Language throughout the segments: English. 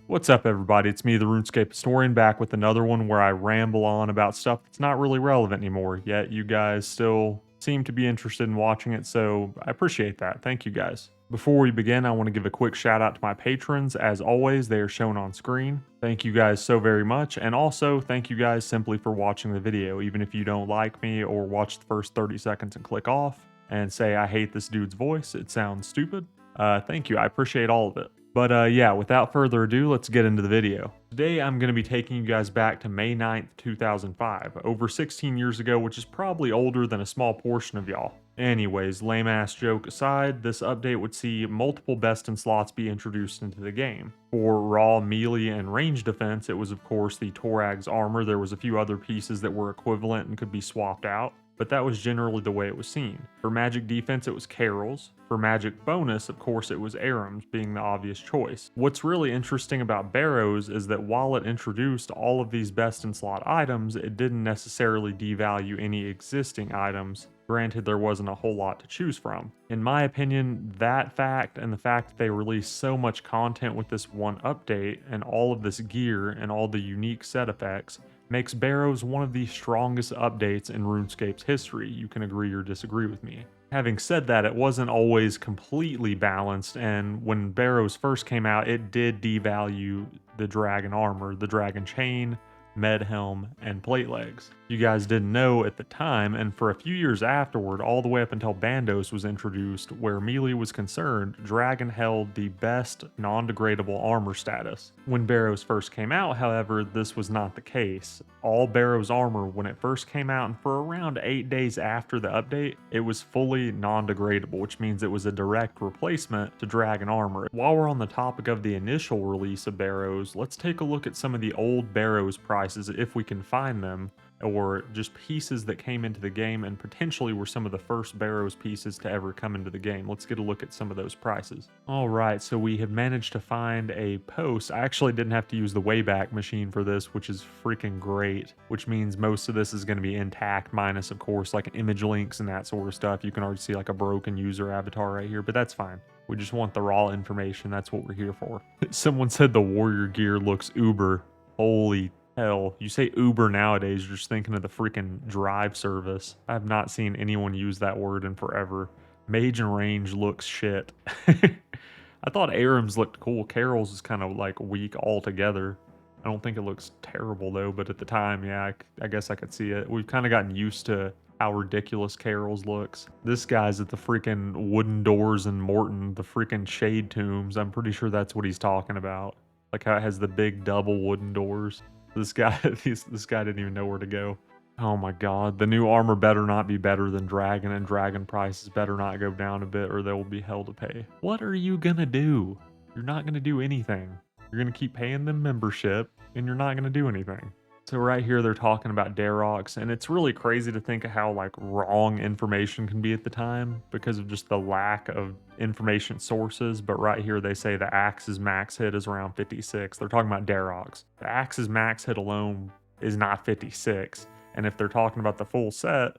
What's up, everybody? It's me, the Runescape historian, back with another one where I ramble on about stuff that's not really relevant anymore, yet you guys still seem to be interested in watching it, so I appreciate that. Thank you guys. Before we begin, I want to give a quick shout out to my patrons. As always, they are shown on screen. Thank you guys so very much, and also thank you guys simply for watching the video, even if you don't like me or watch the first 30 seconds and click off and say I hate this dude's voice, it sounds stupid. Thank you, I appreciate all of it. But yeah, without further ado, let's get into the video. Today, I'm going to be taking you guys back to May 9th, 2005, over 16 years ago, which is probably older than a small portion of y'all. Anyways, lame ass joke aside, this update would see multiple best in slots be introduced into the game. For raw, melee, and range defense, it was of course the Torax armor. There was a few other pieces that were equivalent and could be swapped out, but that was generally the way it was seen. For magic defense, it was Carol's. For magic bonus, of course, it was Aram's, being the obvious choice. What's really interesting about Barrows is that while it introduced all of these best in slot items, it didn't necessarily devalue any existing items. Granted, there wasn't a whole lot to choose from. In my opinion, that fact and the fact that they released so much content with this one update and all of this gear and all the unique set effects makes Barrows one of the strongest updates in RuneScape's history. You can agree or disagree with me. Having said that, it wasn't always completely balanced, and when Barrows first came out, it did devalue the dragon armor, the dragon chain, med helm, and plate legs. You guys didn't know at the time, and for a few years afterward, all the way up until Bandos was introduced, where melee was concerned, Dragon held the best non-degradable armor status. When Barrows first came out, however, this was not the case. All Barrows armor, when it first came out, and for around 8 days after the update, it was fully non-degradable, which means it was a direct replacement to Dragon armor. While we're on the topic of the initial release of Barrows, let's take a look at some of the old Barrows prices if we can find them, or just pieces that came into the game and potentially were some of the first Barrows pieces to ever come into the game. Let's get a look at some of those prices. All right, so we have managed to find a post. I actually didn't have to use the Wayback Machine for this, which is freaking great, which means most of this is going to be intact, minus, of course, like image links and that sort of stuff. You can already see like a broken user avatar right here, but that's fine. We just want the raw information. That's what we're here for. Someone said the warrior gear looks uber. Holy hell, you say Uber nowadays, you're just thinking of the freaking drive service. I have not seen anyone use that word in forever. Mage and range looks shit. I thought Aram's looked cool. Carol's is kind of like weak altogether. I don't think it looks terrible though, but at the time, yeah, I guess I could see it. We've kind of gotten used to how ridiculous Carol's looks. This guy's at the freaking wooden doors in Morton, the freaking shade tombs. I'm pretty sure that's what he's talking about. Like how it has the big double wooden doors. This guy, this guy didn't even know where to go. Oh my god, the new armor better not be better than Dragon, and Dragon prices better not go down a bit or there will be hell to pay. What are you gonna do? You're not gonna do anything. You're gonna keep paying them membership, and you're not gonna do anything. So right here, they're talking about Darox, and it's really crazy to think of how like wrong information can be at the time because of just the lack of information sources. But right here, they say the Axe's max hit is around 56. They're talking about Darox. The Axe's max hit alone is not 56. And if they're talking about the full set,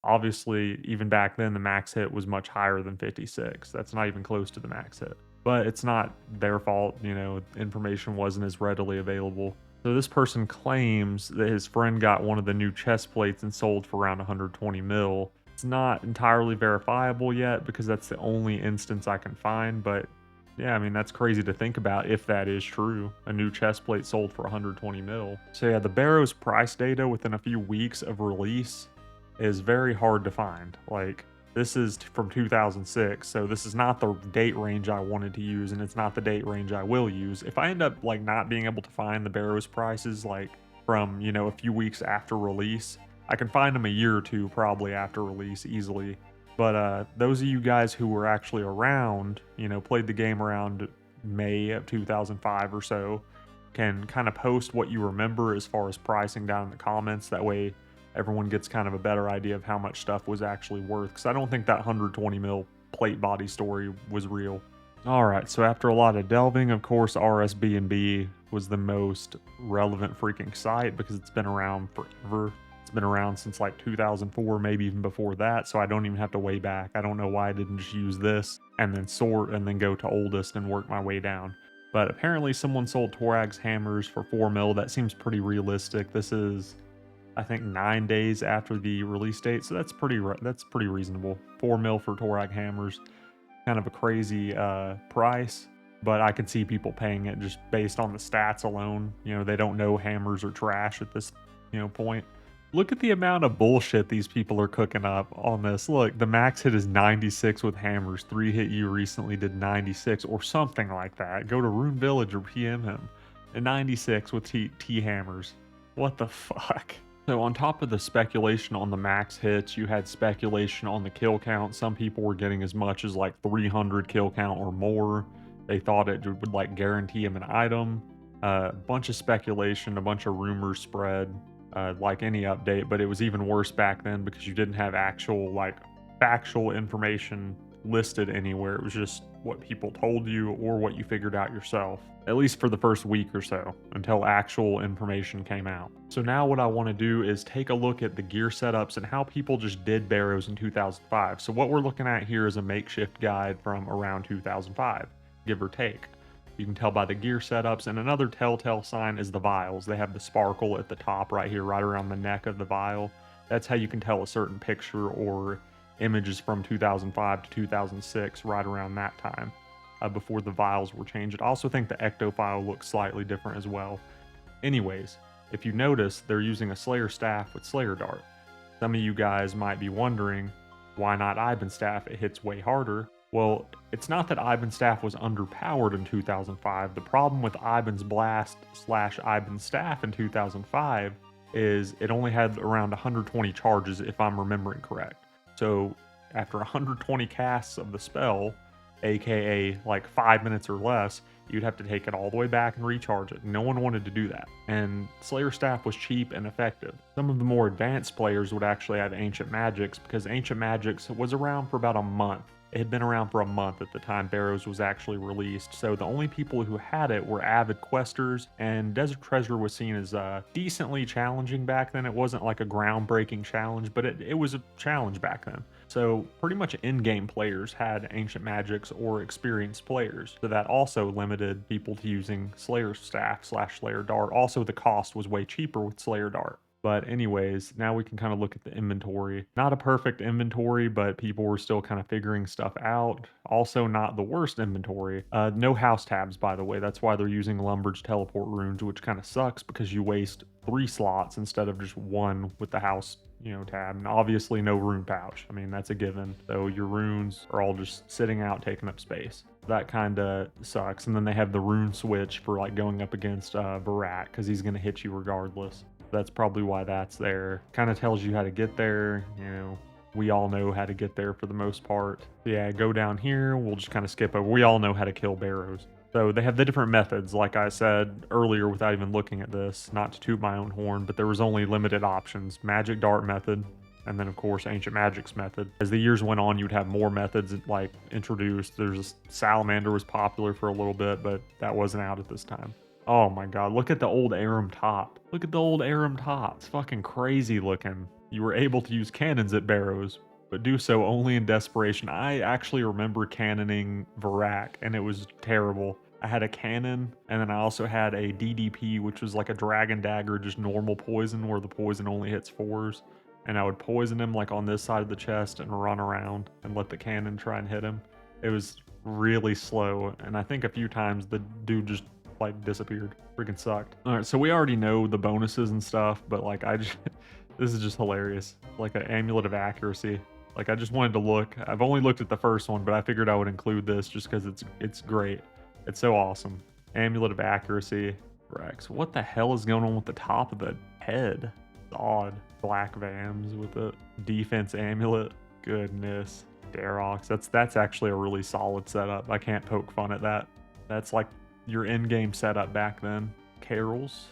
obviously, even back then, the max hit was much higher than 56. That's not even close to the max hit. But it's not their fault, you know, information wasn't as readily available. So this person claims that his friend got one of the new chest plates and sold for around 120 mil. It's not entirely verifiable yet because that's the only instance I can find, but yeah, I mean, that's crazy to think about if that is true. A new chest plate sold for 120 mil. So yeah, the Barrows price data within a few weeks of release is very hard to find. Like, this is from 2006, so this is not the date range I wanted to use, and it's not the date range I will use. If I end up like not being able to find the Barrows prices like from, you know, a few weeks after release, I can find them a year or two probably after release easily. But those of you guys who were actually around, you know, played the game around May of 2005 or so, can kind of post what you remember as far as pricing down in the comments. That way everyone gets kind of a better idea of how much stuff was actually worth, because I don't think that 120 mil plate body story was real. Alright, so after a lot of delving, of course RSB&B was the most relevant freaking site because it's been around forever. It's been around since like 2004, maybe even before that, so I don't even have to way back. I don't know why I didn't just use this and then sort and then go to oldest and work my way down. But apparently someone sold Torax hammers for 4 mil. That seems pretty realistic. This is, I think, 9 days after the release date, so that's pretty reasonable. 4 mil for Torax hammers, kind of a crazy price, but I could see people paying it just based on the stats alone. You know, they don't know hammers are trash at this, point. Look at the amount of bullshit these people are cooking up on this. Look, the max hit is 96 with hammers. 3 Hit You recently did 96 or something like that. Go to Rune Village or PM him. And 96 with T hammers. What the fuck? So on top of the speculation on the max hits, you had speculation on the kill count. Some people were getting as much as like 300 kill count or more. They thought it would like guarantee him an item. A bunch of speculation, a bunch of rumors spread. Like any update, but it was even worse back then because you didn't have actual like factual information listed anywhere. It was just what people told you or what you figured out yourself, at least for the first week or so, until actual information came out. So now what I want to do is take a look at the gear setups and how people just did Barrows in 2005. So what we're looking at here is a makeshift guide from around 2005, give or take. You can tell by the gear setups, and another telltale sign is the vials. They have the sparkle at the top right here, right around the neck of the vial. That's how you can tell a certain picture or images from 2005 to 2006, right around that time, before the vials were changed. I also think the Ecto file looks slightly different as well. Anyways, if you notice, they're using a Slayer staff with Slayer Dart. Some of you guys might be wondering, why not Ivan staff? It hits way harder. Well, it's not that Ivan's staff was underpowered in 2005. The problem with Ivan's blast / Ivan's staff in 2005 is it only had around 120 charges, if I'm remembering correct. So after 120 casts of the spell, aka like 5 minutes or less, you'd have to take it all the way back and recharge it. No one wanted to do that. And Slayer staff was cheap and effective. Some of the more advanced players would actually have Ancient Magics because Ancient Magics was around for about a month. It had been around for a month at the time Barrows was actually released, so the only people who had it were avid questers, and Desert Treasure was seen as decently challenging back then. It wasn't like a groundbreaking challenge, but it was a challenge back then. So pretty much in-game players had Ancient Magics or experienced players, so that also limited people to using Slayer staff / Slayer Dart. Also, the cost was way cheaper with Slayer Dart. But anyways, now we can kind of look at the inventory. Not a perfect inventory, but people were still kind of figuring stuff out. Also not the worst inventory. No house tabs, by the way. That's why they're using Lumbridge teleport runes, which kind of sucks because you waste 3 slots instead of just 1 with the house, tab. And obviously no rune pouch. I mean, that's a given. So your runes are all just sitting out, taking up space. That kind of sucks. And then they have the rune switch for like going up against Varak because he's going to hit you regardless. That's probably why that's there. Kind of tells you how to get there. We all know how to get there for the most part. Yeah, go down here. We'll just kind of skip over. We all know how to kill Barrows. So they have the different methods, like I said earlier without even looking at this, not to toot my own horn, but there was only limited options. Magic Dart method, and then of course Ancient Magics method. As the years went on, you'd have more methods like introduced. There's Salamander was popular for a little bit, but that wasn't out at this time. Oh my god, look at the old Aram top. Look at the old Aram top. It's fucking crazy looking. You were able to use cannons at Barrows, but do so only in desperation. I actually remember cannoning Varak, and it was terrible. I had a cannon, and then I also had a DDP, which was like a dragon dagger, just normal poison, where the poison only hits 4s. And I would poison him like on this side of the chest and run around and let the cannon try and hit him. It was really slow, and I think a few times the dude just like disappeared. Freaking sucked. All right, so we already know the bonuses and stuff, but like this is just hilarious. Like an Amulet of Accuracy. Like I just wanted to look. I've only looked at the first one, but I figured I would include this just because it's great. It's so awesome. Amulet of Accuracy. Rex. What the hell is going on with the top of the head? It's odd. Black Vams with a defense amulet. Goodness. Darox. That's actually a really solid setup. I can't poke fun at that. That's like your in-game setup back then. Carols,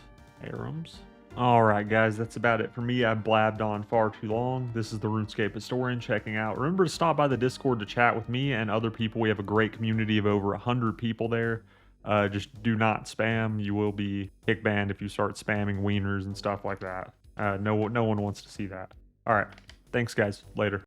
Arams. Alright guys, that's about it for me. I blabbed on far too long. This is the Runescape Historian checking out. Remember to stop by the Discord to chat with me and other people. We have a great community of over 100 people there. Just do not spam. You will be kick banned if you start spamming wieners and stuff like that. No one wants to see that. Alright, thanks guys. Later.